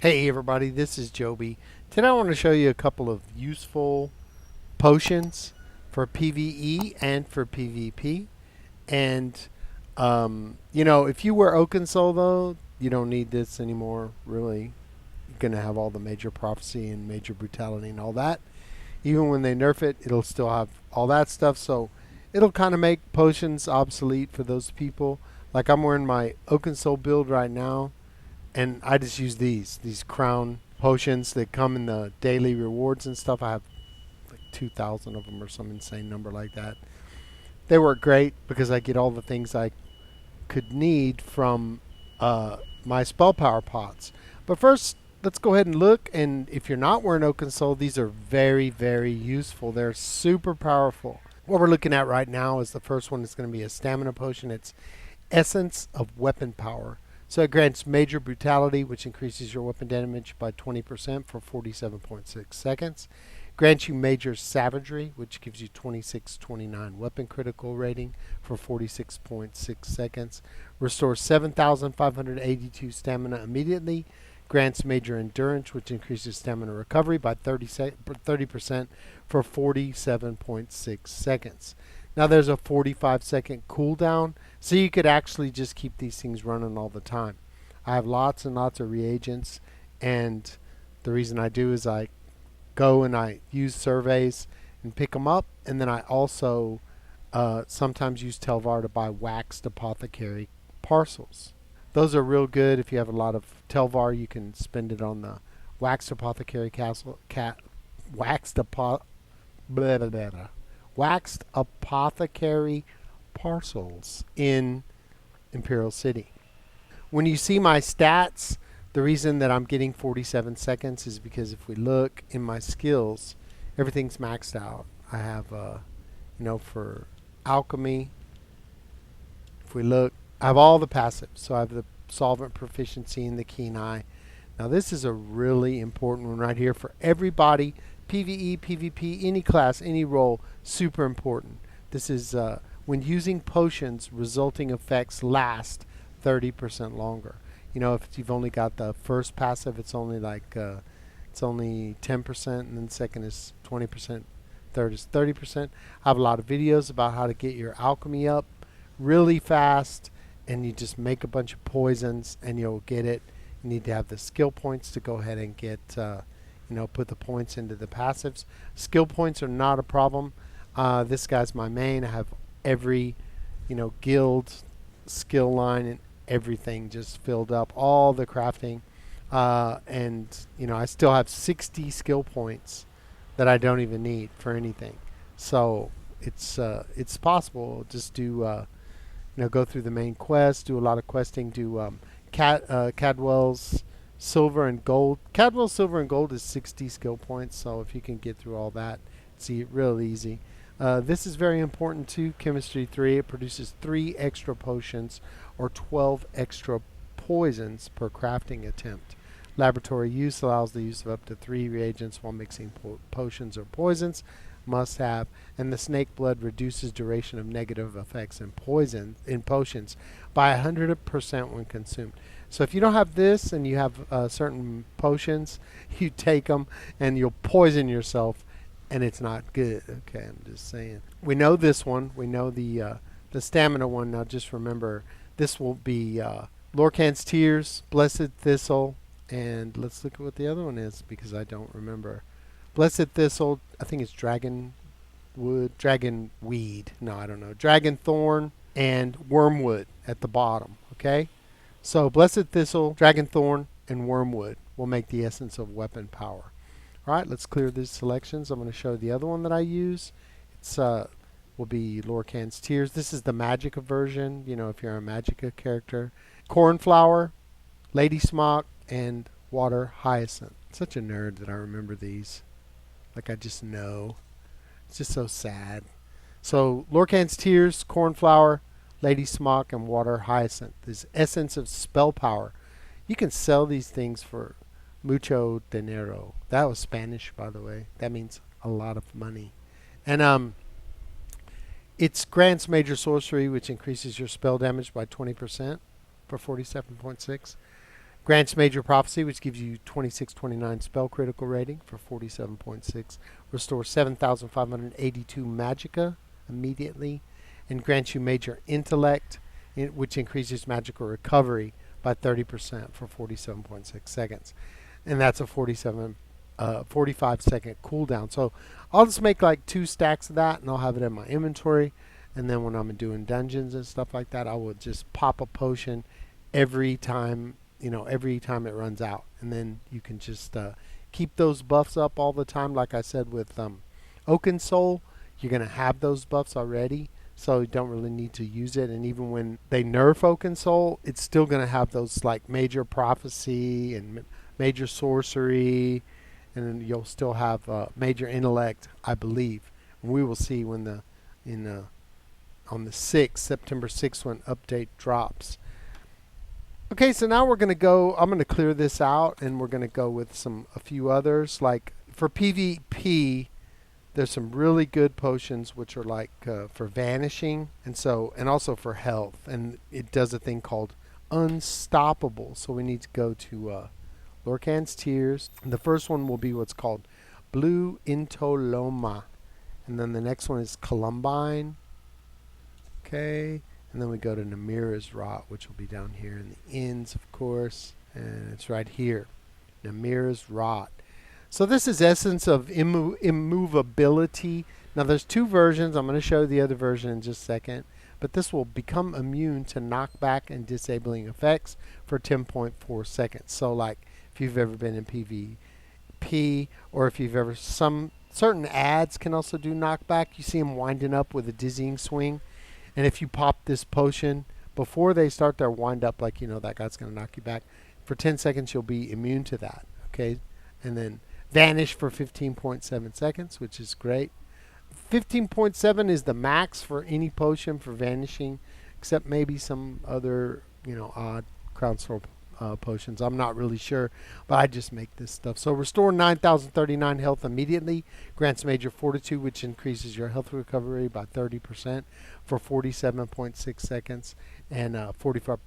Hey everybody, this is Joby. Today I want to show you a couple of useful potions for PVE and for PvP. And, if you wear Oaken Soul though, you don't need this anymore, really. You're going to have all the major prophecy and major brutality and all that. Even when they nerf it, it'll still have all that stuff. So it'll kind of make potions obsolete for those people. Like I'm wearing my Oaken Soul build right now, and I just use these crown potions that come in the daily rewards and stuff. I have like 2,000 of them or some insane number like that. They work great because I get all the things I could need from my spell power pots. But first, let's go ahead and look. And if you're not wearing Oaken Soul, these are very, very useful. They're super powerful. What we're looking at right now is the first one. It's going to be a stamina potion. It's Essence of Weapon Power. So it grants major brutality, which increases your weapon damage by 20% for 47.6 seconds. Grants you major savagery, which gives you 2629 weapon critical rating for 46.6 seconds. Restores 7,582 stamina immediately. Grants major endurance, which increases stamina recovery by 30% for 47.6 seconds. Now there's a 45-second cooldown, so you could actually just keep these things running all the time. I have lots and lots of reagents, and the reason I do is I go and I use surveys and pick them up, and then I also sometimes use Telvar to buy waxed apothecary parcels. Those are real good. If you have a lot of Telvar, you can spend it on the waxed apothecary waxed apothecary parcels in Imperial City. When you see my stats, the reason that I'm getting 47 seconds is because if we look in my skills, everything's maxed out. I have, for Alchemy, if we look, I have all the passives. So I have the solvent proficiency and the keen eye. Now this is a really important one right here for everybody. PvE, PvP, any class, any role, super important. This is when using potions, resulting effects last 30% longer. If you've only got the first passive, it's only like it's only 10%, and then second is 20%, third is 30%. I have a lot of videos about how to get your alchemy up really fast, and you just make a bunch of poisons and you'll get it. You need to have the skill points to go ahead and get put the points into the passives. Skill points are not a problem. This guy's my main. I have every guild skill line and everything just filled up, all the crafting, and I still have 60 skill points that I don't even need for anything. So it's possible. Just do go through the main quest, do a lot of questing, do Cadwell's silver and gold. Cadwell's silver and gold is 60 skill points, so if you can get through all that, it's real easy. This is very important too. Chemistry 3, it produces 3 extra potions or 12 extra poisons per crafting attempt. Laboratory use allows the use of up to 3 reagents while mixing potions or poisons. Must have. And the snake blood reduces duration of negative effects in potions by 100% when consumed. So if you don't have this and you have certain potions, you take them and you'll poison yourself, and it's not good. Okay, I'm just saying. We know this one. We know the stamina one. Now just remember, this will be Lorcan's Tears, Blessed Thistle, and let's look at what the other one is because I don't remember. Blessed Thistle, I think it's Dragon Weed. No, I don't know. Dragon Thorn and Wormwood at the bottom. Okay, so Blessed Thistle, Dragon Thorn, and Wormwood will make the Essence of Weapon Power. All right, let's clear these selections. I'm going to show the other one that I use. It's will be Lorcan's Tears. This is the Magicka version. If you're a Magicka character, Cornflower, Lady Smock, and Water Hyacinth. Such a nerd that I remember these. Like I just know. It's just so sad. So Lorcan's Tears, Cornflower, Lady Smock, and Water Hyacinth. This Essence of Spell Power. You can sell these things for mucho dinero. That was Spanish, by the way. That means a lot of money. And it grants major sorcery, which increases your spell damage by 20% for 47.6. Grants Major Prophecy, which gives you 2629 spell critical rating for 47.6. Restores 7,582 Magicka immediately. And grants you Major Intellect, which increases magical recovery by 30% for 47.6 seconds. And that's a 45 second cooldown. So I'll just make like 2 stacks of that and I'll have it in my inventory. And then when I'm doing dungeons and stuff like that, I will just pop a potion every time, every time it runs out. And then you can just keep those buffs up all the time. Like I said with Oaken Soul, you're going to have those buffs already, so you don't really need to use it. And even when they nerf Oaken Soul, it's still going to have those like Major Prophecy and Major Sorcery, and then you'll still have Major Intellect, I believe. And we will see when on the 6th, September 6th, when update drops. Okay, so now we're going to go, I'm going to clear this out and we're going to go with a few others. Like for PvP, there's some really good potions which are like for vanishing and also for health. And it does a thing called Unstoppable. So we need to go to Lorcan's Tears. And the first one will be what's called Blue Intoloma. And then the next one is Columbine. Okay, and then we go to Namira's Rot, which will be down here in the ends, of course, and it's right here, Namira's Rot. So this is Essence of Immovability. Now there's 2 versions. I'm going to show you the other version in just a second, but this will become immune to knockback and disabling effects for 10.4 seconds. So like if you've ever been in PvP, or if you've ever, certain ads can also do knockback. You see them winding up with a dizzying swing. And if you pop this potion before they start their wind up, like, that guy's going to knock you back, for 10 seconds you'll be immune to that. Okay? And then vanish for 15.7 seconds, which is great. 15.7 is the max for any potion for vanishing, except maybe some other, odd crown sword potions. I'm not really sure, but I just make this stuff. So restore 9,039 health immediately. Grants Major Fortitude, which increases your health recovery by 30% for 47.6 seconds and 45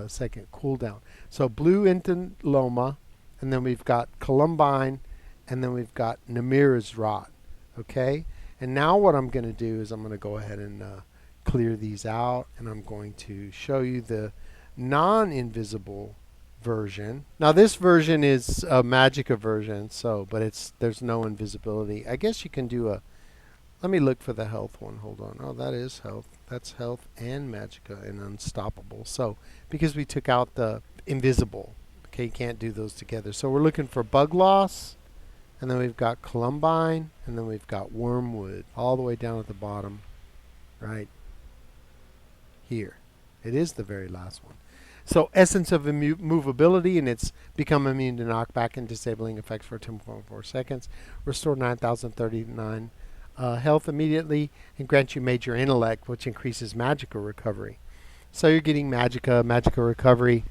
second cooldown. So Blue Intoloma, and then we've got Columbine, and then we've got Namira's Rot. Okay? And now what I'm going to do is I'm going to go ahead and clear these out, and I'm going to show you the non-invisible version. Now this version is a Magicka version, but there's no invisibility. I guess you can do let me look for the health one. Hold on. Oh, that is health. That's health and Magicka and Unstoppable. So because we took out the invisible, okay, you can't do those together. So we're looking for Bug Loss, and then we've got Columbine, and then we've got Wormwood all the way down at the bottom right here. It is the very last one. So Essence of Immovability, and it's become immune to knockback and disabling effects for 10.4 seconds. Restore 9,039 health immediately, and grant you Major Intellect, which increases Magicka recovery. So you're getting Magicka recovery,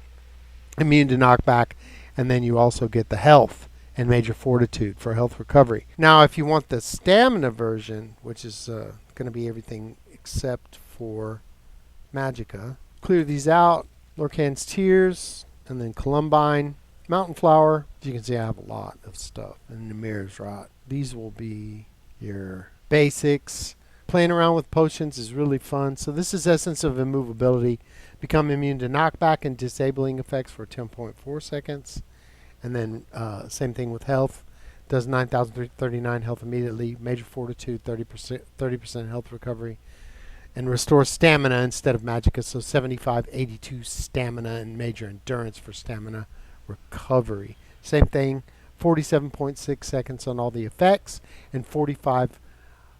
immune to knockback, and then you also get the health and Major Fortitude for health recovery. Now if you want the stamina version, which is going to be everything except for Magicka, clear these out. Lorcan's Tears, and then Columbine, Mountain Flower. As you can see, I have a lot of stuff. And Namira's Rot. These will be your basics. Playing around with potions is really fun. So this is Essence of Immovability. Become immune to knockback and disabling effects for 10.4 seconds. And then same thing with health. Does 9,039 health immediately. Major Fortitude, 30% health recovery. And restore stamina instead of Magicka, so 7582 stamina and Major Endurance for stamina recovery. Same thing, 47.6 seconds on all the effects and 45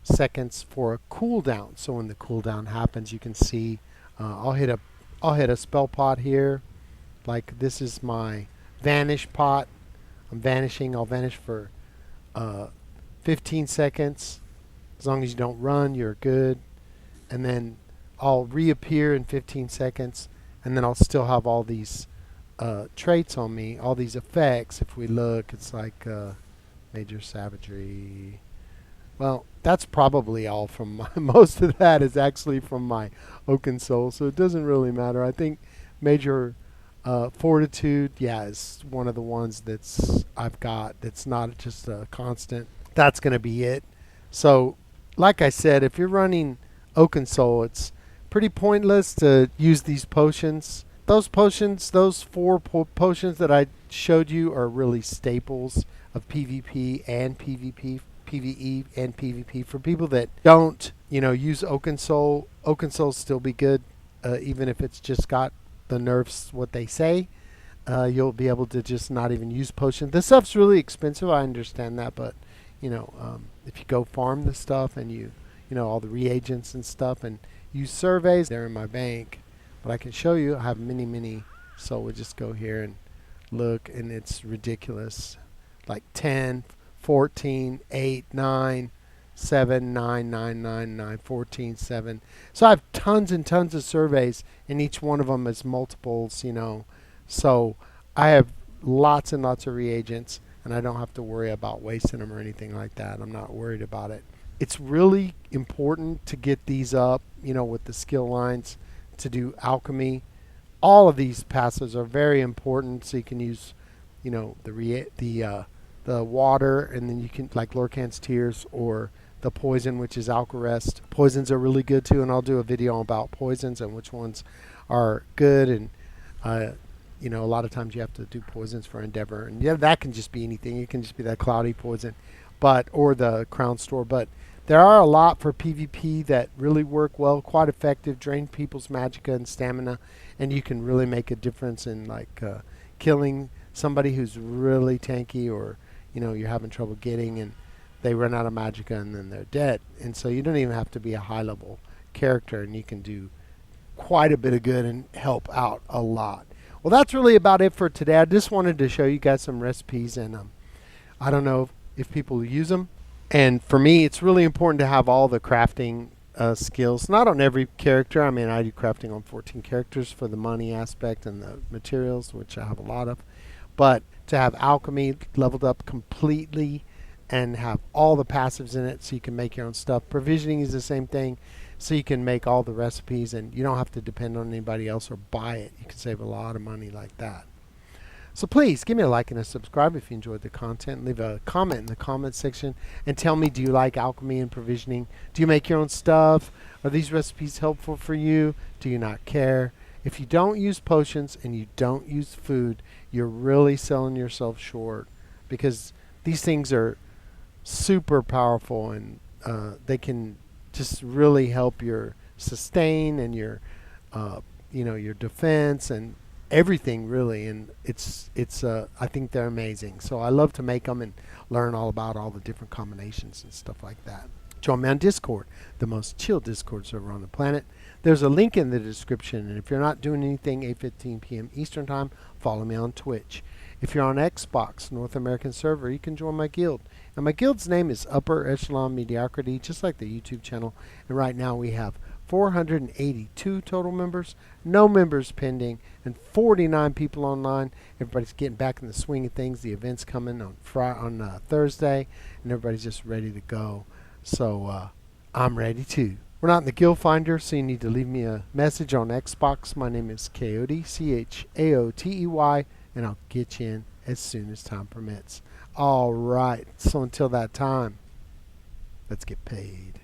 seconds for a cooldown. So when the cooldown happens, you can see I'll hit a spell pot here. Like this is my vanish pot. I'm vanishing. I'll vanish for 15 seconds. As long as you don't run, you're good. And then I'll reappear in 15 seconds, and then I'll still have all these traits on me, all these effects. If we look, it's like Major Savagery. Well, that's probably all from most of that is actually from my Oaken Soul, so it doesn't really matter. I think Major Fortitude, yeah, is one of the ones that's I've got that's not just a constant. That's going to be it. So, like I said, if you're running Oaken Soul, it's pretty pointless to use these potions. Those potions, those four potions that I showed you are really staples of PvP and PvP, PvE and PvP. For people that don't, use Oaken Soul still be good, even if it's just got the nerfs what they say. You'll be able to just not even use potions. This stuff's really expensive. I understand that, but if you go farm the stuff and all the reagents and stuff and use surveys, they're in my bank. But I can show you. I have many. So we'll just go here and look, and it's ridiculous. Like 10, 14, 8, 9, 7, 9, 9, 9, 9, 14, 7. So I have tons and tons of surveys, and each one of them is multiples, So I have lots and lots of reagents, and I don't have to worry about wasting them or anything like that. I'm not worried about it. It's really important to get these up, with the skill lines to do alchemy. All of these passives are very important, so you can use, the water, and then you can like Lorcan's Tears or the poison, which is Alcarest. Poisons are really good too, and I'll do a video about poisons and which ones are good. And a lot of times you have to do poisons for Endeavor, and that can just be anything. It can just be that cloudy poison, or the Crown Store. But there are a lot for PvP that really work well, quite effective, drain people's magicka and stamina, and you can really make a difference in killing somebody who's really tanky, or you're having trouble getting, and they run out of magicka and then they're dead. And so you don't even have to be a high level character, and you can do quite a bit of good and help out a lot. Well, that's really about it for today. I just wanted to show you guys some recipes, and I don't know if people use them. And for me, it's really important to have all the crafting skills. Not on every character. I mean, I do crafting on 14 characters for the money aspect and the materials, which I have a lot of. But to have alchemy leveled up completely and have all the passives in it so you can make your own stuff. Provisioning is the same thing, so you can make all the recipes and you don't have to depend on anybody else or buy it. You can save a lot of money like that. So please give me a like and a subscribe if you enjoyed the content. Leave a comment in the comment section and tell me, do you like alchemy and provisioning? Do you make your own stuff? Are these recipes helpful for you? Do you not care? If you don't use potions and you don't use food, you're really selling yourself short, because these things are super powerful, and they can just really help your sustain and your your defense and everything really. And it's I think they're amazing. So I love to make them and learn all about all the different combinations and stuff like that. Join me on Discord, the most chill Discord server on the planet. There's a link in the description, and if you're not doing anything 8:15 p.m. Eastern Time, follow me on Twitch. If you're on Xbox North American server, you can join my guild. And my guild's name is Upper Echelon Mediocrity, just like the YouTube channel. And right now we have 482 total members, no members pending, and 49 people online. Everybody's getting back in the swing of things. The event's coming on Thursday, and everybody's just ready to go. So I'm ready too. We're not in the guild finder, so you need to leave me a message on Xbox. My name is Coyote, Chaotey, and I'll get you in as soon as time permits. All right, so until that time, let's get paid.